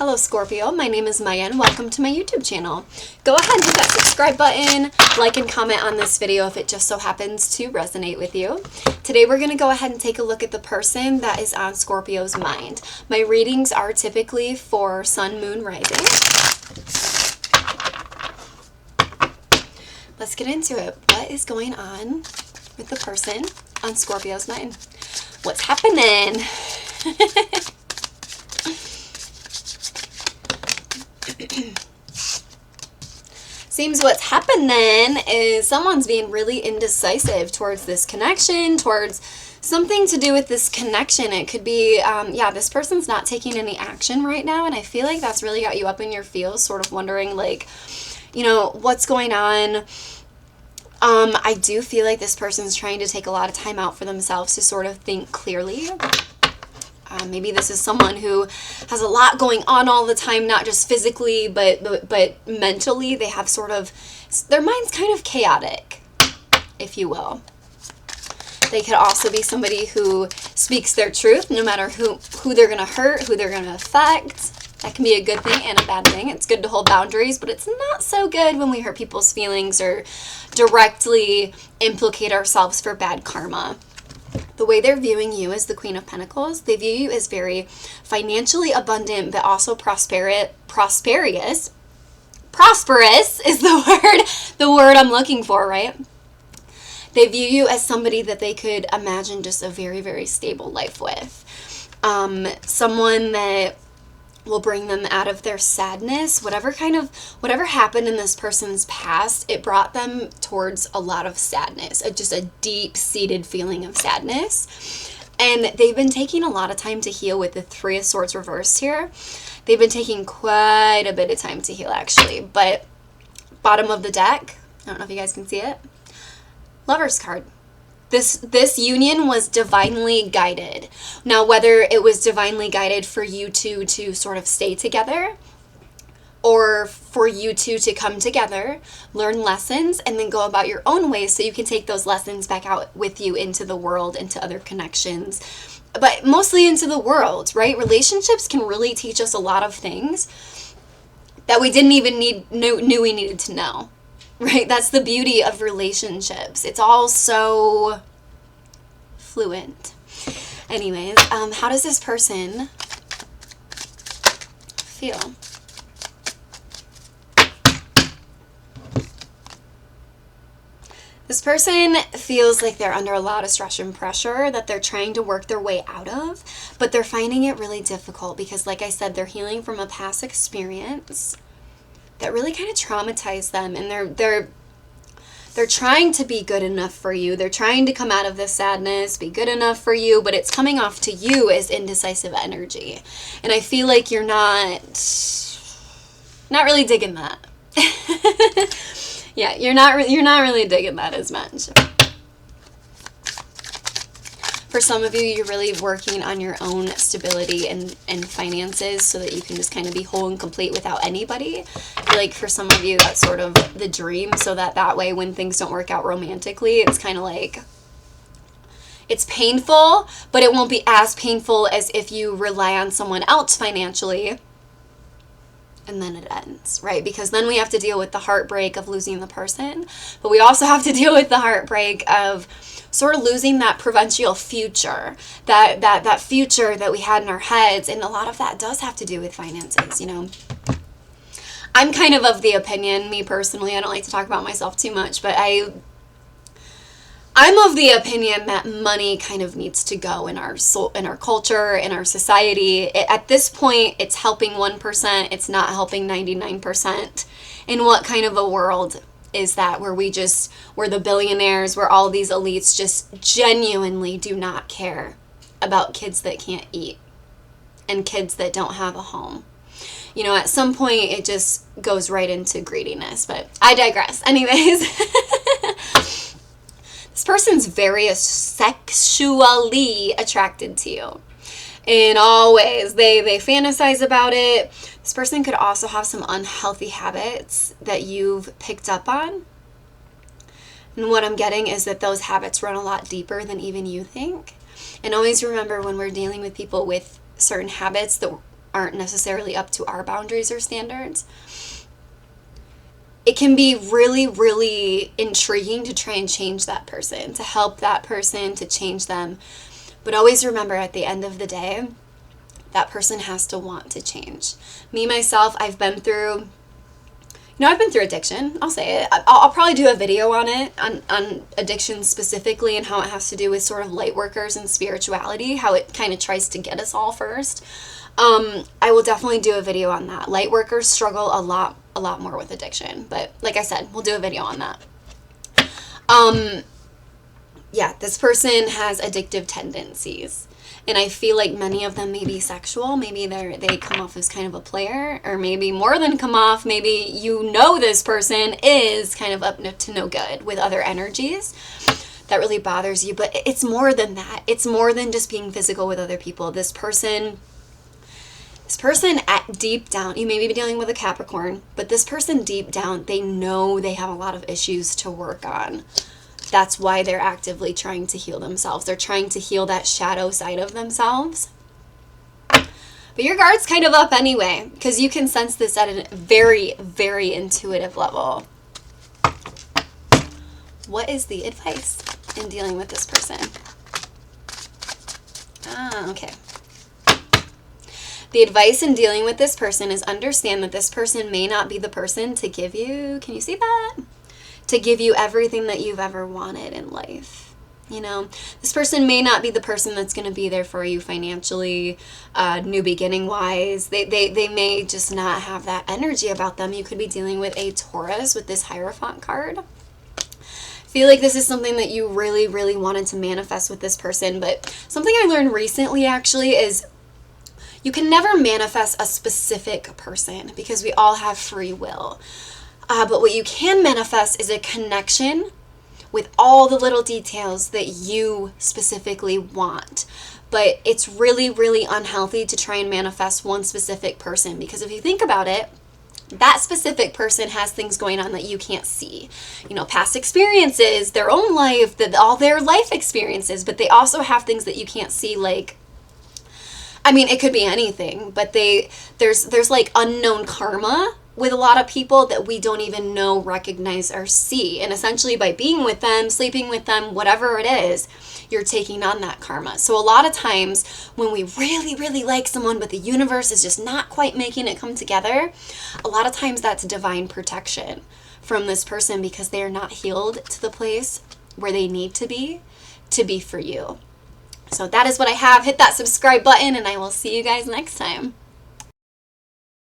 Hello Scorpio, my name is Maya and welcome to my YouTube channel. Go ahead and hit that subscribe button, like and comment on this video if it just so happens to resonate with you. Today we're going to go ahead and take a look at the person that is on Scorpio's mind. My readings are typically for Sun, Moon, Rising. Let's get into it. What is going on with the person on Scorpio's mind? What's happening? Seems what's happening is someone's being really indecisive towards this connection, towards something to do with this connection. It could be, this person's not taking any action right now, and I feel like that's really got you up in your feels, sort of wondering, like, you know, what's going on. I do feel like this person's trying to take a lot of time out for themselves to sort of think clearly. Maybe this is someone who has a lot going on all the time, not just physically, but mentally. They have sort of, their mind's kind of chaotic, if you will. They could also be somebody who speaks their truth, no matter who they're going to hurt, who they're going to affect. That can be a good thing and a bad thing. It's good to hold boundaries, but it's not so good when we hurt people's feelings or directly implicate ourselves for bad karma. The way they're viewing you as the Queen of Pentacles, they view you as very financially abundant, but also prosperous. Prosperous is the word I'm looking for, right? They view you as somebody that they could imagine just a very, very stable life with. Someone that will bring them out of their sadness. Whatever happened in this person's past, it brought them towards a lot of sadness, just a deep-seated feeling of sadness. And they've been taking a lot of time to heal with the Three of Swords reversed here. They've been taking quite a bit of time to heal, actually. But bottom of the deck, I don't know if you guys can see it, Lover's card. This union was divinely guided. Now, whether it was divinely guided for you two to sort of stay together, or for you two to come together, learn lessons, and then go about your own ways so you can take those lessons back out with you into the world, into other connections, but mostly into the world, right? Relationships can really teach us a lot of things that we didn't even knew we needed to know. Right? That's the beauty of relationships. It's all so fluent. Anyways, how does this person feel? This person feels like they're under a lot of stress and pressure that they're trying to work their way out of, but they're finding it really difficult because, like I said, they're healing from a past experience that really kind of traumatized them, and they're trying to be good enough for you. They're trying to come out of this sadness, be good enough for you, but it's coming off to you as indecisive energy. And I feel like you're not really digging that. Yeah, you're not really digging that as much. For some of you, you're really working on your own stability and finances so that you can just kind of be whole and complete without anybody. I feel like for some of you, that's sort of the dream, so that way when things don't work out romantically, it's kind of like, it's painful, but it won't be as painful as if you rely on someone else financially and then it ends, right? Because then we have to deal with the heartbreak of losing the person, but we also have to deal with the heartbreak of sort of losing that provincial future, that future that we had in our heads. And a lot of that does have to do with finances, you know. I'm kind of the opinion, me personally, I don't like to talk about myself too much, but I'm of the opinion that money kind of needs to go in our soul, in our culture, in our society. At this point, it's helping 1%, it's not helping 99%. In what kind of a world is that, where we're the billionaires, where all these elites just genuinely do not care about kids that can't eat and kids that don't have a home? You know, at some point it just goes right into greediness, but I digress. Anyways, this person's very sexually attracted to you in all ways. They fantasize about it. This person could also have some unhealthy habits that you've picked up on. And what I'm getting is that those habits run a lot deeper than even you think. And always remember, when we're dealing with people with certain habits, that aren't necessarily up to our boundaries or standards, it can be really, really intriguing to try and change that person, to help that person, to change them. But always remember, at the end of the day, that person has to want to change. Me, myself, I've been through addiction. I'll say it. I'll probably do a video on it, on addiction specifically, and how it has to do with sort of light workers and spirituality, how it kind of tries to get us all first. I will definitely do a video on that. Light workers struggle a lot more with addiction, but like I said, we'll do a video on that. Yeah, this person has addictive tendencies. And I feel like many of them may be sexual. Maybe they come off as kind of a player, or maybe more than come off. Maybe this person is kind of up to no good with other energies that really bothers you. But it's more than that. It's more than just being physical with other people. This person at deep down, you may be dealing with a Capricorn, but this person deep down, they know they have a lot of issues to work on. That's why they're actively trying to heal themselves. They're trying to heal that shadow side of themselves. But your guard's kind of up anyway, because you can sense this at a very, very intuitive level. What is the advice in dealing with this person? Okay. The advice in dealing with this person is understand that this person may not be the person to give you, can you see that? To give you everything that you've ever wanted in life. This person may not be the person that's going to be there for you financially, new beginning wise. They may just not have that energy about them. You could be dealing with a Taurus with this Hierophant card. I feel like this is something that you really, really wanted to manifest with this person, but something I learned recently actually is you can never manifest a specific person because we all have free will. But what you can manifest is a connection with all the little details that you specifically want. But it's really, really unhealthy to try and manifest one specific person, because if you think about it, that specific person has things going on that you can't see. Past experiences, their own life, all their life experiences, but they also have things that you can't see, like, it could be anything, but there's like unknown karma with a lot of people that we don't even know, recognize, or see. And essentially by being with them, sleeping with them, whatever it is, you're taking on that karma. So a lot of times when we really, really like someone, but the universe is just not quite making it come together, a lot of times that's divine protection from this person, because they are not healed to the place where they need to be for you. So that is what I have. Hit that subscribe button, and I will see you guys next time.